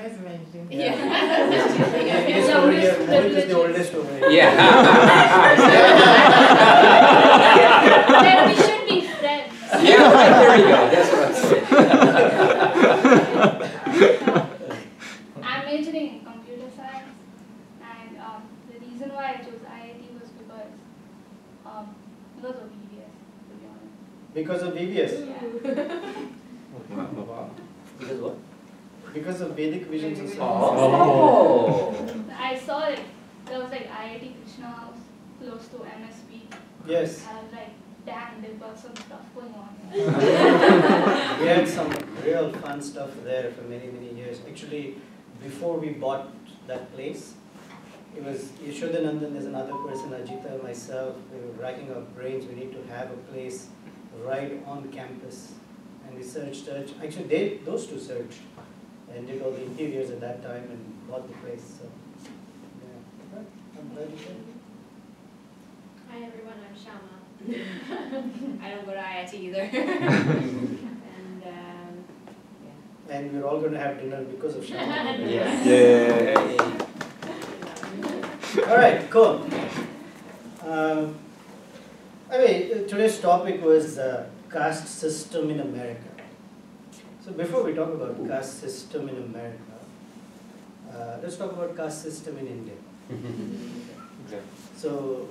was mentioned. Yeah. Yes, over here, Mohit is the oldest over here. Yeah. Then we should be friends. Yeah, right, there you go. That's what I'm saying. I'm majoring in computer science, and the reason why I chose IIT was because of VBS, to be honest. Because of VBS? Yeah. Wow. Because what? Because of Vedic Vision Society. Oh. I saw it. There was like IIT Krishna House close to MSP. Yes. I was like, damn, they've got some stuff going on. We had some real fun stuff there for many, many years. Actually, before we bought that place, it was Yashodanandan, there's another person, Ajita, myself, we were racking our brains. We need to have a place right on campus. And we searched. Actually, those two searched and did all the interiors at that time and bought the place. So, yeah. I'm glad you came. Hi everyone, I'm Shama. I don't go to IIT either. And yeah. And we're all going to have dinner because of Shama. Yeah. All right, cool. Anyway, today's topic was caste system in America. So before we talk about caste system in America, let's talk about caste system in India. Exactly. So,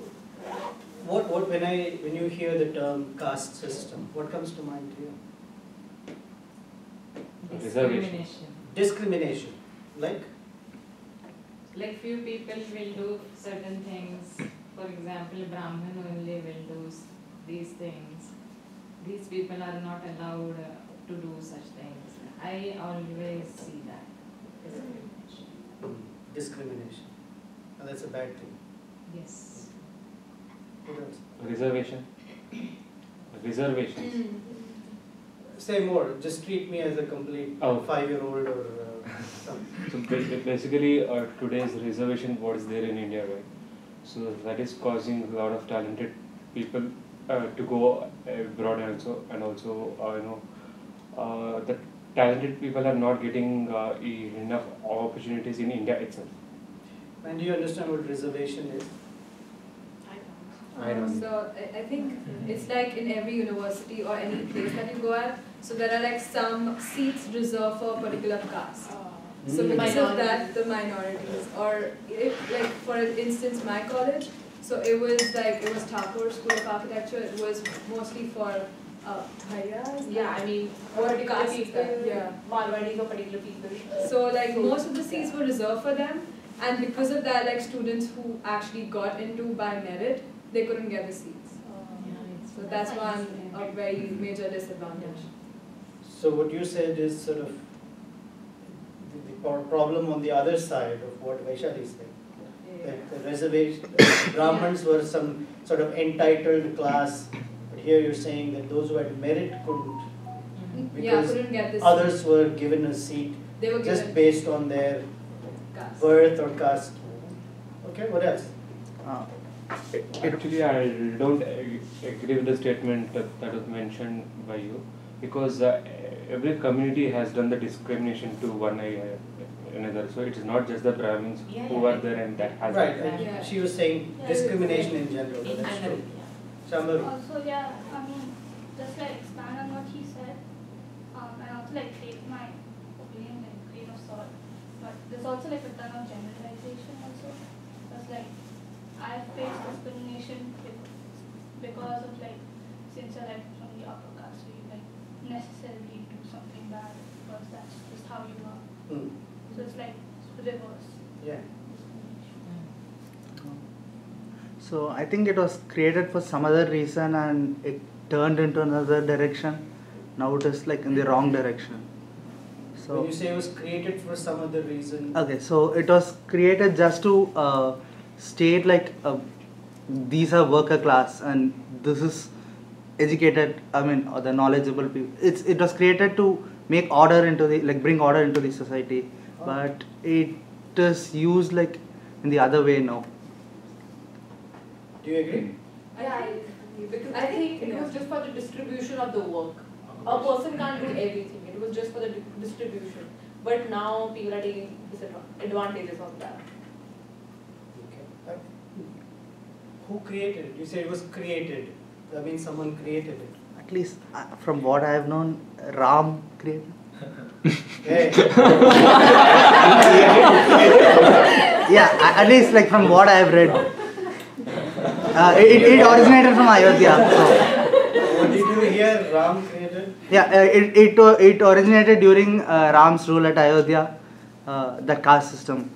when you hear the term caste system, what comes to mind to you? Discrimination. Discrimination, like? Like few people will do certain things. For example, Brahmin only will do these things. These people are not allowed to do such things. I always see that. Discrimination. Discrimination. And that's a bad thing. Yes. What else? Reservations. Say more. Just treat me as a complete 5-year-old or something. So basically, today's reservation board is there in India, right? So that is causing a lot of talented people to go abroad and also the talented people are not getting enough opportunities in India itself. And do you understand what reservation is? I don't. So I think it's like in every university or any place that you go at. So there are like some seats reserved for a particular caste. So because of that, the minorities, or if like for instance my college, so it was Thakur School of Architecture. It was mostly for Bhaiyas. Yeah, I mean, What particular caste is people, that? Yeah. Marwadis or particular people. So like most of the seats were reserved for them, and because of that, like students who actually got into by merit, they couldn't get the seats. So that's one a very major disadvantage. So what you said is sort of the problem on the other side of what Vaishali said. That the reservation, Brahmins were some sort of entitled class, but here you're saying that those who had merit couldn't, because couldn't get the others were given a seat They were just given based on their caste. birth or caste. Okay, what else? Actually, I don't agree with the statement that was mentioned by you, because every community has done the discrimination to one another. So it is not just the Brahmins who are there and that has Right, happened. and Yeah. she was saying discrimination in general. That's true. Shambhavi. Also, yeah, I mean, just like expand on what he said, and also like take my opinion with a grain of salt. But there's also like a ton of generalization also. Because like I've faced discrimination because of like, since you're like from the upper caste, so you like necessarily do something bad because that's just how you are. Hmm. So it's like reverse. Yeah. So I think it was created for some other reason and it turned into another direction. Now it is like in the wrong direction. So When you say it was created for some other reason, okay, so it was created just to state like these are worker class and this is educated. I mean, the knowledgeable people. It was created to make order into the bring order into the society, but it is used like in the other way now. do you agree? Because I think it was just for the distribution of the work. A person can't do everything. It was just for the distribution. but now people are taking advantages of that. Okay. Who created it? You said it was created. That means someone created it. At least from what I have known, Ram created. Hey. Yeah, at least like from what I have read. It originated from Ayodhya. So. What did you hear? Ram created? Yeah, it originated during Ram's rule at Ayodhya, the caste system.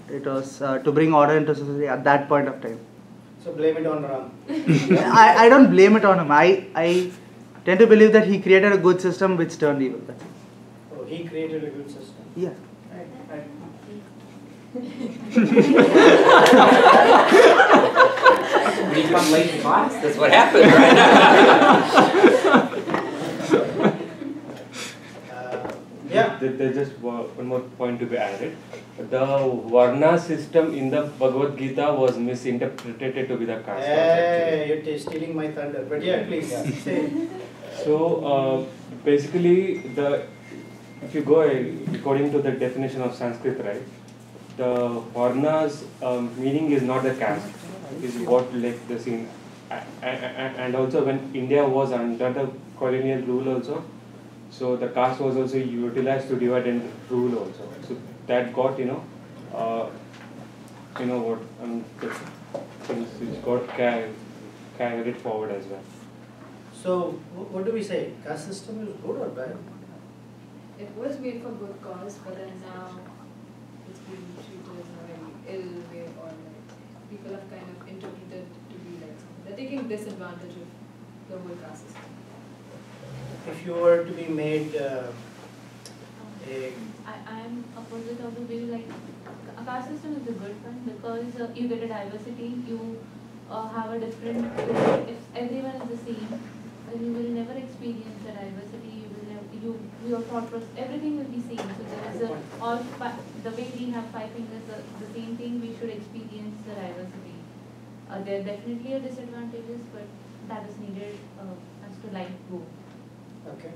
It was to bring order into society at that point of time. So blame it on Ram. I don't blame it on him. I tend to believe that he created a good system which turned evil. That's it. Oh, he created a good system. Yeah. When you come late to class, that's what happens, right? Yeah. There's just one more point to be added. The Varna system in the Bhagavad Gita was misinterpreted to be the caste. Hey, you're stealing my thunder. But yeah, please say. So basically, if you go according to the definition of Sanskrit, right, the Varna's meaning is not the caste, is what like the scene. And also when India was under the colonial rule also, so the caste was also utilized to divide and rule also. So that got the things which got carried forward as well. So what do we say? Caste system is good or bad? It was made for good cause, but then now it's being treated in a very ill way, or like people have kind of interpreted to be like they're taking disadvantage of the whole caste system. If you were to be made I'm opposite of the view, like a caste system is a good one because you get a diversity, you have a different, if everyone is the same, then you will never experience the diversity, your thought process, everything will be same. So there is the way we have 5 fingers, the same thing we should experience the diversity. There are definitely a disadvantages, but that is needed as to life go. Okay.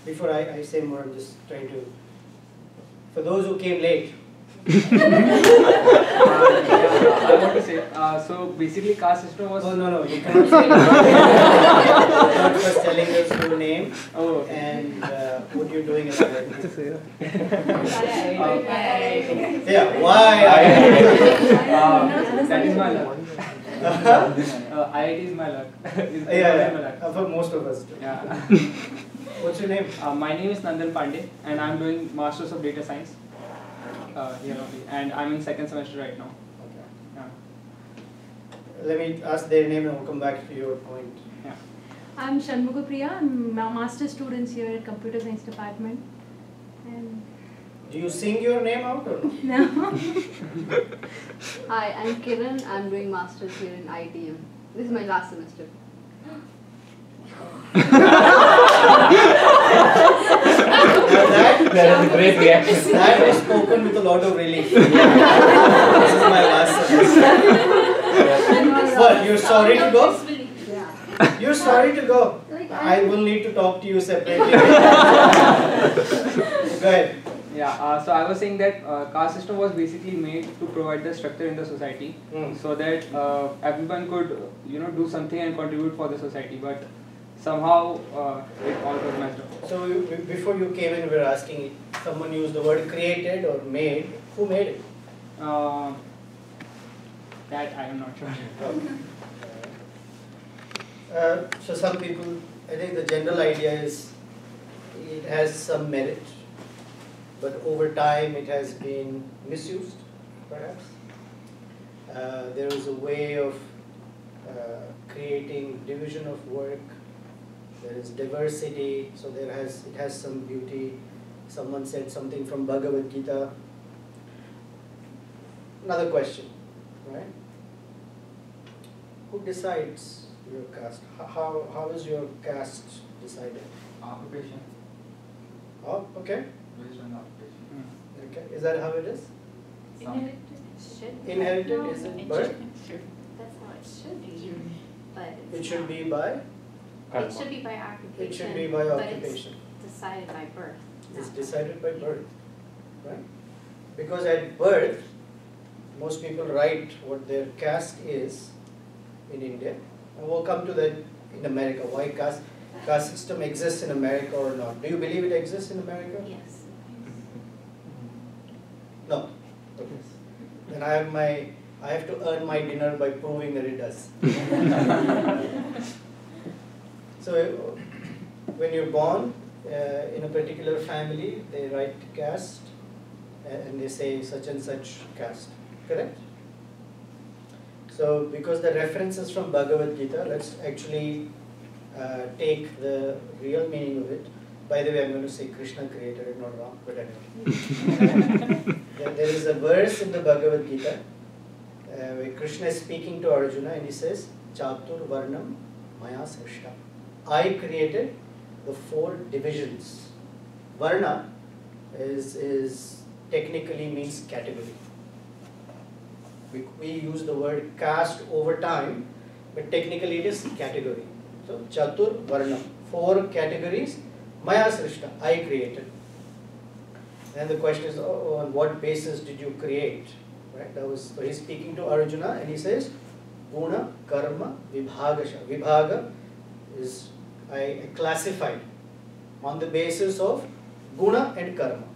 Before I say more, I'm just trying to, for those who came late. I want to say, so basically caste system was... Oh no, you cannot say that. Not first telling us your name and what you're doing in the Yeah, why? That is my luck. IIT is my luck. Yeah, for most of us too. Yeah. What's your name? My name is Nandan Pandey and I'm doing Masters of Data Science here only, and I'm in 2nd semester right now. Okay. Yeah. Let me ask their name and we'll come back to your point. Yeah. I'm Shanmuga Priya. I'm a master student here at Computer Science Department. And do you sing your name out or no? no? Hi, I'm Kiran. I'm doing masters here in ITM. This is my last semester. That is a great reaction. That is spoken with a lot of relief. This is my last semester. What, you're sorry to go? You're sorry to go? I will need to talk to you separately. Go ahead. Yeah, so I was saying that caste system was basically made to provide the structure in the society so that everyone could do something and contribute for the society, but somehow it all was messed up. So before you came in, we were asking, someone used the word created or made. Who made it? That I am not sure. So some people, I think the general idea is it has some merit, but over time it has been misused, perhaps. There is a way of creating division of work. There is diversity, so it has some beauty. Someone said something from Bhagavad Gita. Another question, right? Who decides your caste? How is your caste decided? Occupation. Oh, okay. Based on occupation. Okay. Is that how it is? Inherited. Inherited is it birth? That's how it should be. But It should be by? it should be by occupation. It should be by but occupation. it's decided by birth. It's decided by birth, right? Because at birth, most people write what their caste is in India, and we'll come to that in America. Why caste system exists in America or not? Do you believe it exists in America? Yes. No. Okay. Then I have to earn my dinner by proving that it does. So when you're born in a particular family, they write caste and they say such and such caste, correct? So because the reference is from Bhagavad Gita, let's actually take the real meaning of it. By the way, I'm going to say Krishna created it, not wrong, but anyway. There is a verse in the Bhagavad Gita where Krishna is speaking to Arjuna and he says, Chatur Varnam Maya Srishta. I created the 4 divisions. Varna is technically means category. We use the word caste over time, but technically it is category. So Chatur Varnam, 4 categories, Maya Srishta, I created. And the question is, on what basis did you create? Right? So he's speaking to Arjuna and he says, Guna, Karma, Vibhagasha. Vibhaga is I classified on the basis of Guna and Karma.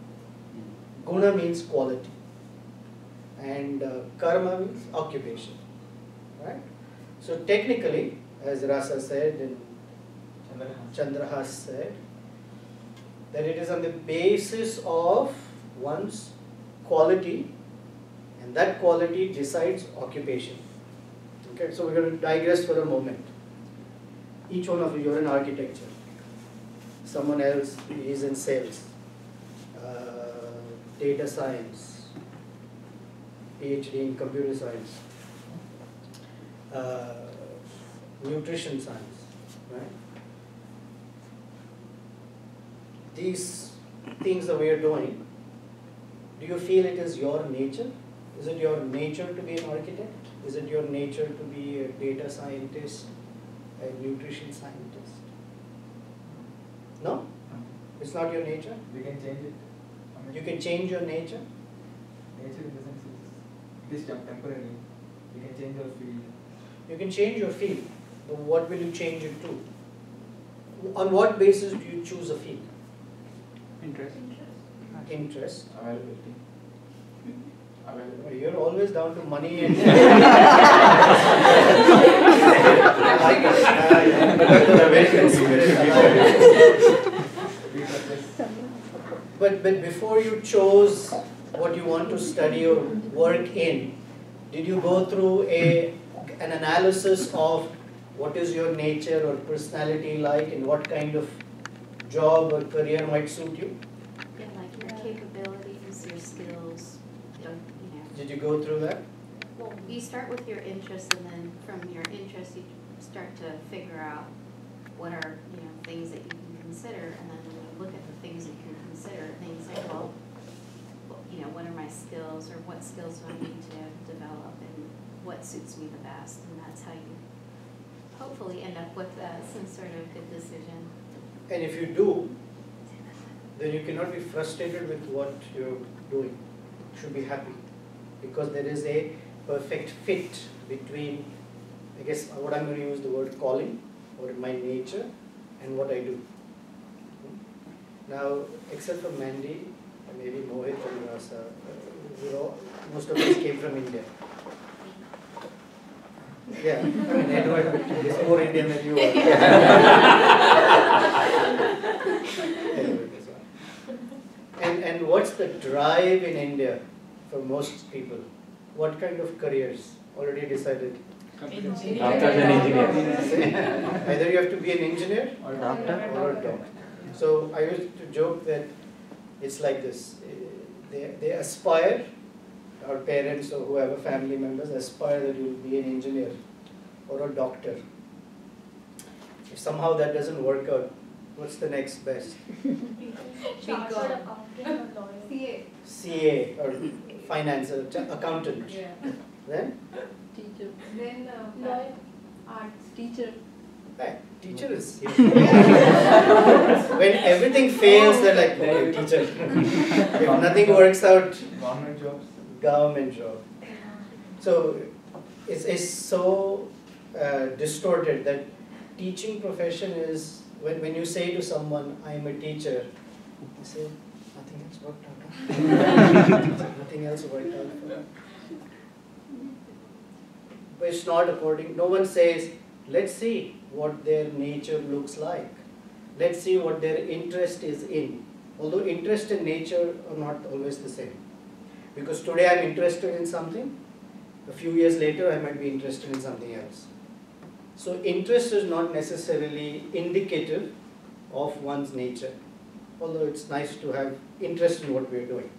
Guna means quality and Karma means occupation. Right? So technically, as Rasa said and Chandrahas said, that it is on the basis of one's quality, and that quality decides occupation. Okay, so we're going to digress for a moment. Each one of you, you're in architecture. Someone else is in sales, data science, PhD in computer science, nutrition science, right? These things that we are doing, do you feel it is your nature? Is it your nature to be an architect? Is it your nature to be a data scientist, a nutrition scientist? No? It's not your nature? We can change it. You can change your nature? Nature in the sense it is temporary. We can change our field. You can change your field, but what will you change it to? On what basis do you choose a field? Interest. Interest. Availability. You're always down to money and but before you chose what you want to study or work in, did you go through an analysis of what is your nature or personality like and what kind of job or career might suit you? Yeah, like your capabilities, your skills, Did you go through that? Well, you start with your interests, and then from your interests you start to figure out what are things that you can consider, and then when you look at the things that you can consider, then you say, well, what are my skills, or what skills do I need to develop, and what suits me the best, and that's how you hopefully end up with some sort of good decision. And if you do, then you cannot be frustrated with what you're doing. You should be happy, because there is a perfect fit between, I guess what I'm going to use the word calling, or my nature, and what I do. Now, except for Mandy, and maybe Mohit and Rasa, most of us came from India. Yeah, I mean, Edward is more Indian than you are. And what's the drive in India for most people? What kind of careers? Already decided? Engineer. Doctors and engineers. Either you have to be an engineer or a doctor. So I used to joke that it's like this. They aspire, our parents or whoever family members aspire that you will be an engineer or a doctor. If somehow that doesn't work out, what's the next best? Chartered accountant or lawyer. CA or finance, accountant. Yeah. Then? Teacher. Then Lawyer. arts teacher. Teacher is here. When everything fails, they're like, okay, teacher. If nothing works out, Government jobs. government job. So it's so distorted that teaching profession is, when you say to someone, I'm a teacher, you say, nothing else worked out. Huh? Nothing else worked out. But it's not according, no one says, let's see what their nature looks like. Let's see what their interest is in. Although interest and nature are not always the same. Because today I'm interested in something, a few years later I might be interested in something else. So interest is not necessarily indicative of one's nature. Although it's nice to have interest in what we're doing.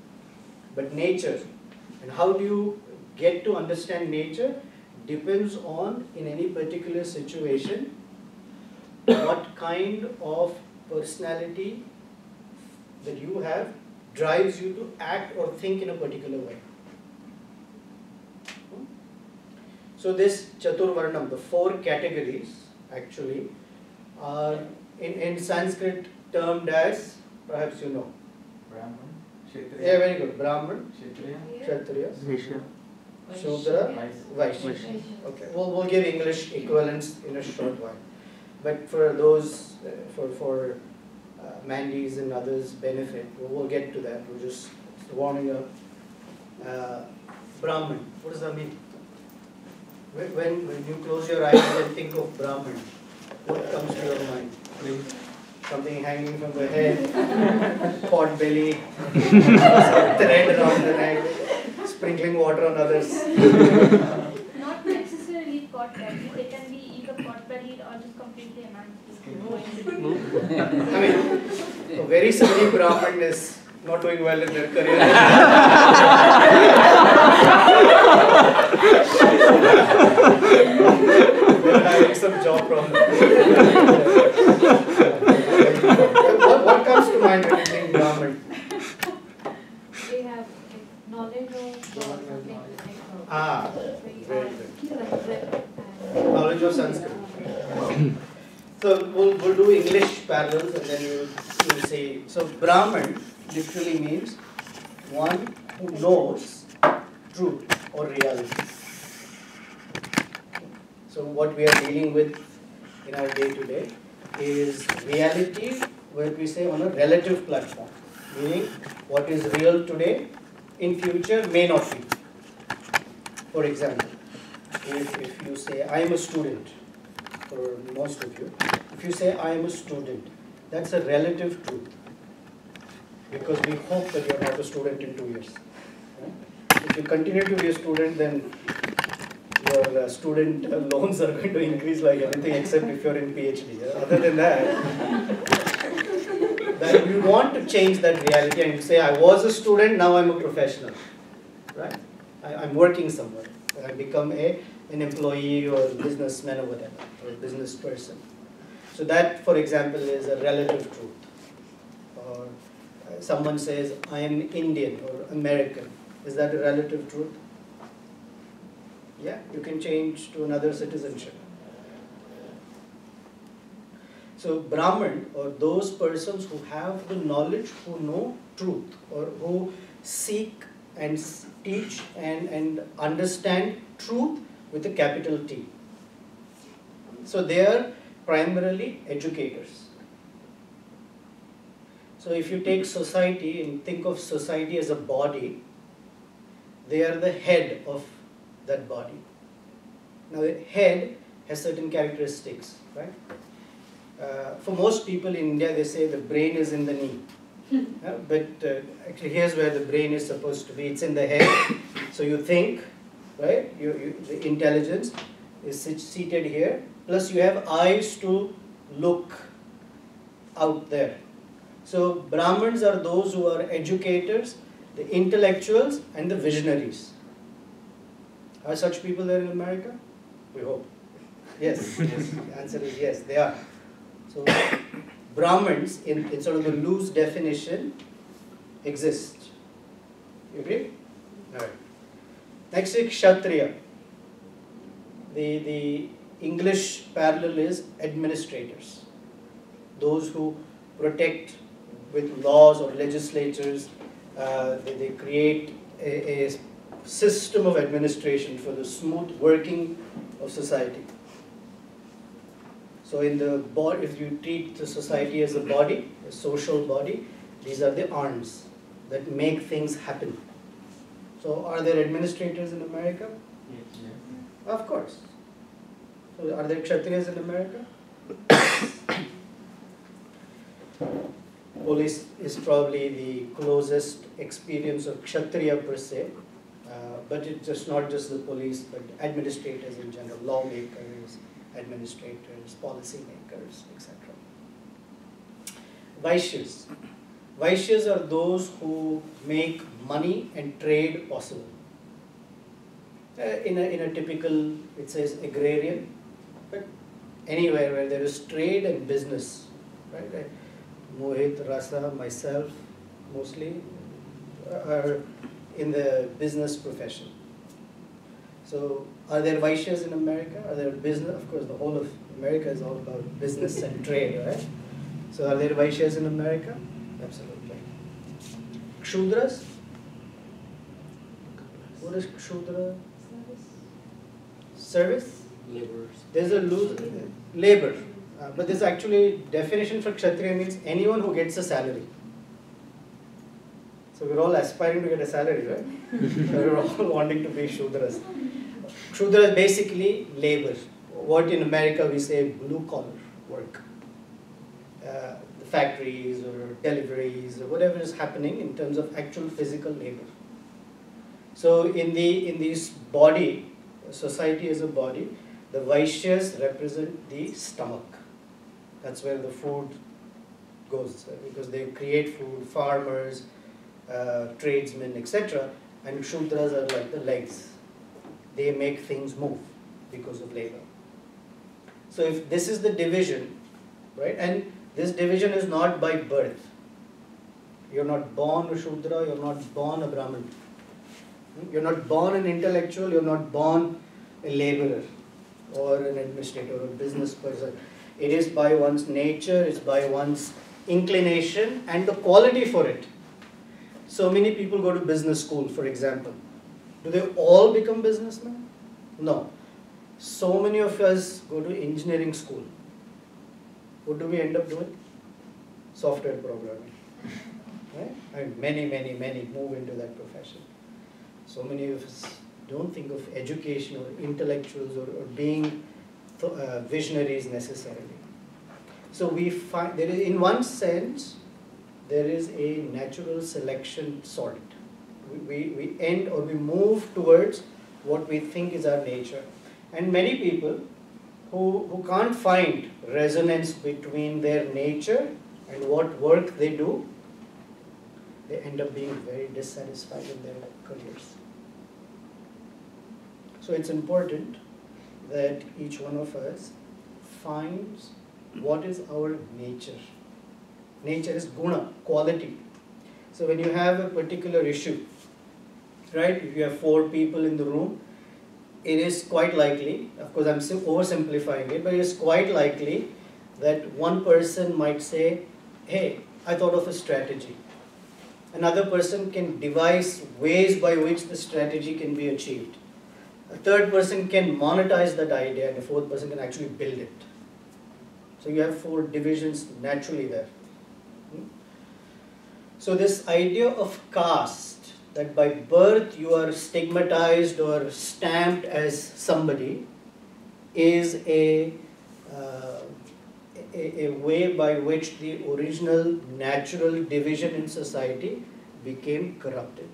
But nature, and how do you get to understand nature, depends on, in any particular situation, what kind of personality that you have drives you to act or think in a particular way. So this Chaturvarnam, the 4 categories actually, are in Sanskrit termed as, perhaps you know. Brahman, Kshatriya. Yeah, very good. Brahman, Kshatriya. Kshatriya, Vaishya. Shudra, Vaishya. Vaishya. Okay, we'll give English equivalents in a short while. But for those, for Mandy's and others' benefit, we'll get to that. We're just warming up. Brahman, what does that mean? When you close your eyes and think of Brahman, what comes to your mind? Something hanging from the head, pot belly, thread around the neck, sprinkling water on others. Not necessarily pot bellied, they can be either pot bellied or just completely emancipated. I mean, a very silly Brahman is not doing well in their career. They're having some job problem. What comes to mind when you think Brahman? They have knowledge of something like Ah, very good. Knowledge of Sanskrit. So we'll do English parallels and then you'll see. So Brahman literally means one who knows truth or reality. So what we are dealing with in our day-to-day is reality, where we say on a relative platform, meaning what is real today in future may not be. For example, if you say I am a student, for most of you, if you say I am a student, that's a relative truth, because we hope that you are not a student in 2 years. Right? If you continue to be a student, then your student loans are going to increase like anything except if you're in PhD. Other than that, that you want to change that reality and say I was a student, now I'm a professional. Right? I'm working somewhere. I become an employee or a businessman or whatever, or a business person. So that, for example, is a relative truth. Or someone says, I am Indian or American. Is that a relative truth? Yeah, you can change to another citizenship. So Brahman, or those persons who have the knowledge, who know truth, or who seek and teach and understand truth with a capital T. So they are primarily educators. So if you take society and think of society as a body, they are the head of that body. Now the head has certain characteristics, right? For most people in India, they say the brain is in the knee. But actually here's where the brain is supposed to be. It's in the head. So you think, right? The intelligence is seated here. Plus you have eyes to look out there. So Brahmins are those who are educators, the intellectuals, and the visionaries. Are such people there in America? We hope. Yes, yes. The answer is yes, they are. So Brahmins, in sort of the loose definition, exist. You agree? All right. Next is Kshatriya. The English parallel is administrators. Those who protect with laws or legislatures, they create a system of administration for the smooth working of society. So in the body, if you treat the society as a body, a social body, these are the arms that make things happen. So are there administrators in America? Yes. Of course. So are there Kshatriyas in America? Police is probably the closest experience of Kshatriya per se, but it's just not just the police, but administrators in general, lawmakers, administrators, policymakers, etc. Vaishyas. Vaishyas are those who make money and trade possible. In a typical, it says agrarian, but anywhere where there is trade and business, right? Mohit, Rasa, myself, mostly are in the business profession. So, are there Vaishyas in America? Are there business? Of course, the whole of America is all about business and trade, right? So, are there Vaishyas in America? Absolutely. Kshudras? What is Kshudra? Service? Laborers. There's a loose labor, but this actually definition for Kshatriya means anyone who gets a salary. So we're all aspiring to get a salary, right? We're all wanting to be Shudras. Shudra is basically labor. What in America we say blue collar work. The factories or deliveries or whatever is happening in terms of actual physical labor. So in this body, society as a body, the Vaishyas represent the stomach. That's where the food goes, because they create food, farmers, tradesmen, etc. And Shudras are like the legs. They make things move because of labor. So if this is the division, right, and this division is not by birth. You're not born a Shudra, you're not born a Brahmin. You're not born an intellectual, you're not born a laborer or an administrator or a business person. It is by one's nature, it's by one's inclination and the quality for it. So many people go to business school, for example. Do they all become businessmen? No. So many of us go to engineering school. What do we end up doing? Software programming. Right? And many move into that profession. So many of us don't think of education or intellectuals or being visionaries necessarily. So we find there is, in one sense, there is a natural selection sort. We end or we move towards what we think is our nature. And many people who can't find resonance between their nature and what work they do, they end up being very dissatisfied in their careers. So it's important that each one of us finds what is our nature. Nature is guna, quality. So when you have a particular issue, right, if you have 4 people in the room, it is quite likely, of course I'm oversimplifying it, but it is quite likely that one person might say, hey, I thought of a strategy. Another person can devise ways by which the strategy can be achieved. A third person can monetize that idea, and a fourth person can actually build it. So you have 4 divisions naturally there. So this idea of caste, that by birth you are stigmatized or stamped as somebody, is a way by which the original natural division in society became corrupted.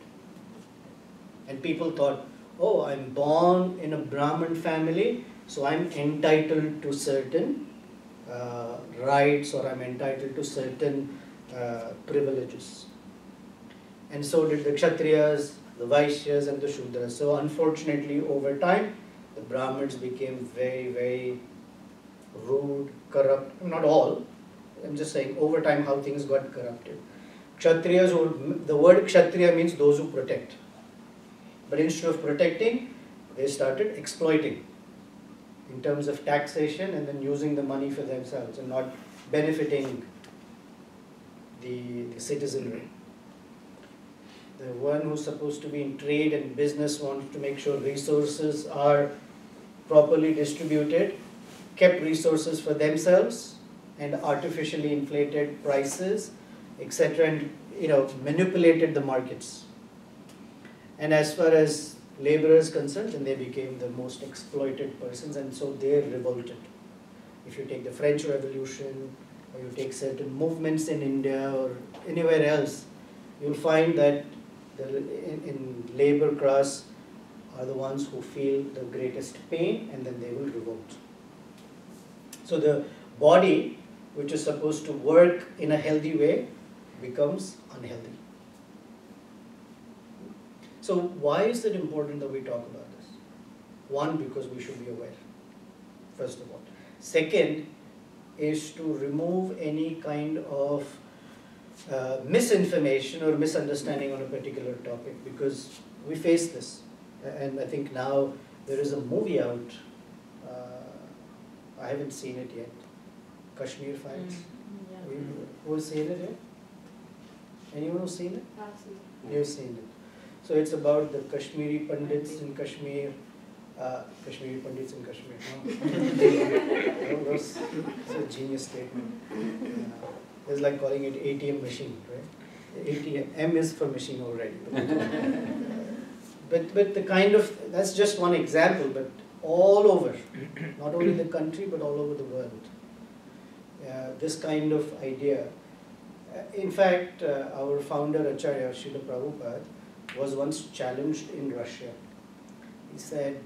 And people thought, oh, I'm born in a Brahmin family, so I'm entitled to certain rights, or I'm entitled to certain privileges. And so did the Kshatriyas, the Vaishyas and the Shudras. So unfortunately, over time, the Brahmins became very rude, corrupt. Not all, I'm just saying over time how things got corrupted. Kshatriyas, the word Kshatriya means those who protect. But instead of protecting, they started exploiting. in terms of taxation and then using the money for themselves and not benefiting the citizenry. The one who's supposed to be in trade and business wanted to make sure resources are properly distributed, kept resources for themselves and artificially inflated prices, etc., and manipulated the markets. And as far as labor is concerned, then they became the most exploited persons, and so they revolted. If you take the French Revolution, or you take certain movements in India or anywhere else, you'll find that in labor class are the ones who feel the greatest pain, and then they will revolt. So the body, which is supposed to work in a healthy way, becomes unhealthy. So why is it important that we talk about this? One, because we should be aware, first of all. Second, is to remove any kind of misinformation or misunderstanding on a particular topic, because we face this. And I think now there is a movie out, I haven't seen it yet, Kashmir Files. Who has seen it yet? Anyone who's seen it? You've seen it. So it's about the Kashmiri Pandits in Kashmir. Kashmiri Pandits in Kashmir. No? It's a genius statement. It's like calling it ATM machine, right? ATM, M is for machine already. But the kind of, that's just one example, but all over, not only the country, but all over the world. This kind of idea. In fact, our founder, Acharya Srila Prabhupada, was once challenged in Russia. He said,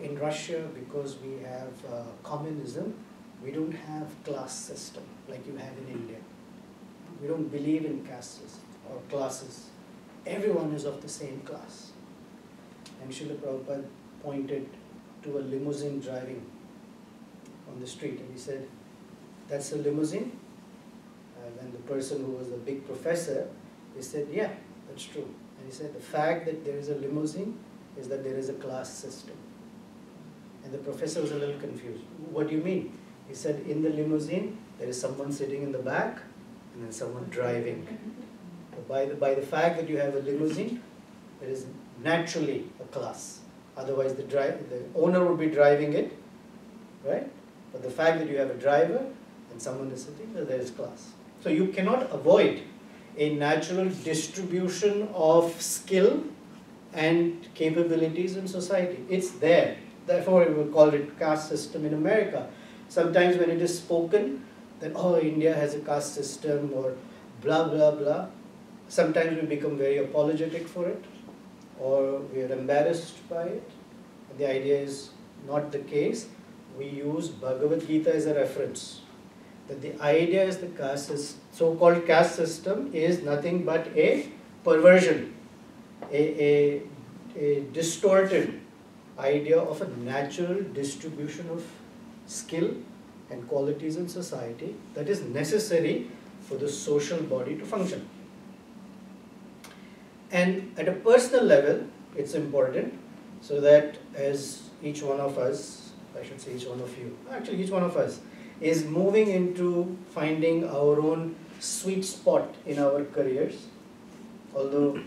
in Russia, because we have communism, we don't have class system like you have in India. We don't believe in castes or classes. Everyone is of the same class. And Srila Prabhupada pointed to a limousine driving on the street, and he said, "That's a limousine?" And the person who was the big professor, he said, "Yeah, that's true." And he said, "The fact that there is a limousine is that there is a class system." And the professor was a little confused. "What do you mean?" He said, "In the limousine, there is someone sitting in the back and then someone driving. By the fact that you have a limousine, there is naturally a class. Otherwise, the owner would be driving it, right? But the fact that you have a driver and someone is sitting, there is class. So you cannot avoid a natural distribution of skill and capabilities in society. It's there. Therefore, we will call it caste system in America. Sometimes when it is spoken that, India has a caste system or blah, blah, blah, sometimes we become very apologetic for it or we are embarrassed by it. And the idea is not the case. We use Bhagavad Gita as a reference. That the idea is the caste, so-called caste system is nothing but a perversion, a distorted idea of a natural distribution of skill and qualities in society that is necessary for the social body to function. And at a personal level, it's important so that as each one of us, I should say each one of you, actually each one of us, is moving into finding our own sweet spot in our careers. Although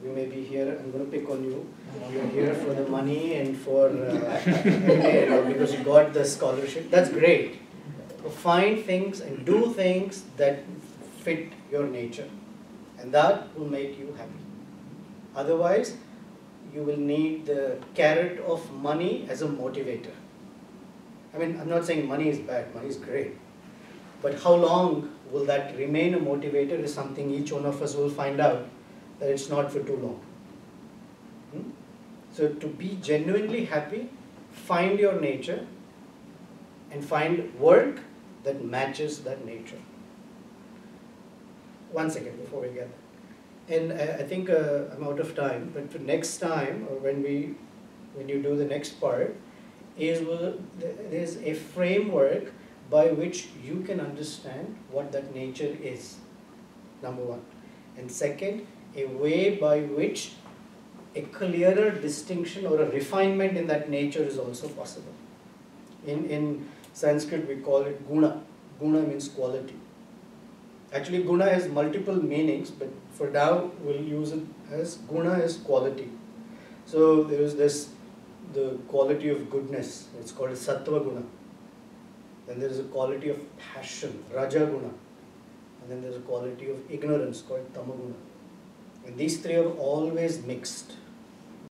we may be here, I'm going to pick on you. You're here for the money and for because you got the scholarship. That's great. But find things and do things that fit your nature, and that will make you happy. Otherwise, you will need the carrot of money as a motivator. I mean, I'm not saying money is bad, money is great. But how long will that remain a motivator is something each one of us will find out that it's not for too long. So to be genuinely happy, find your nature and find work that matches that nature. One second before we get there. And I think I'm out of time, but for next time, or when you do the next part, there's a framework by which you can understand what that nature is, number one. And second, a way by which a clearer distinction or a refinement in that nature is also possible. In Sanskrit we call it guna. Guna means quality. Actually guna has multiple meanings, but for now we'll use it as guna as quality. So there is the quality of goodness, it's called sattva guna. Then there is a quality of passion, raja guna. And then there is a quality of ignorance called tamaguna. And these three are always mixed.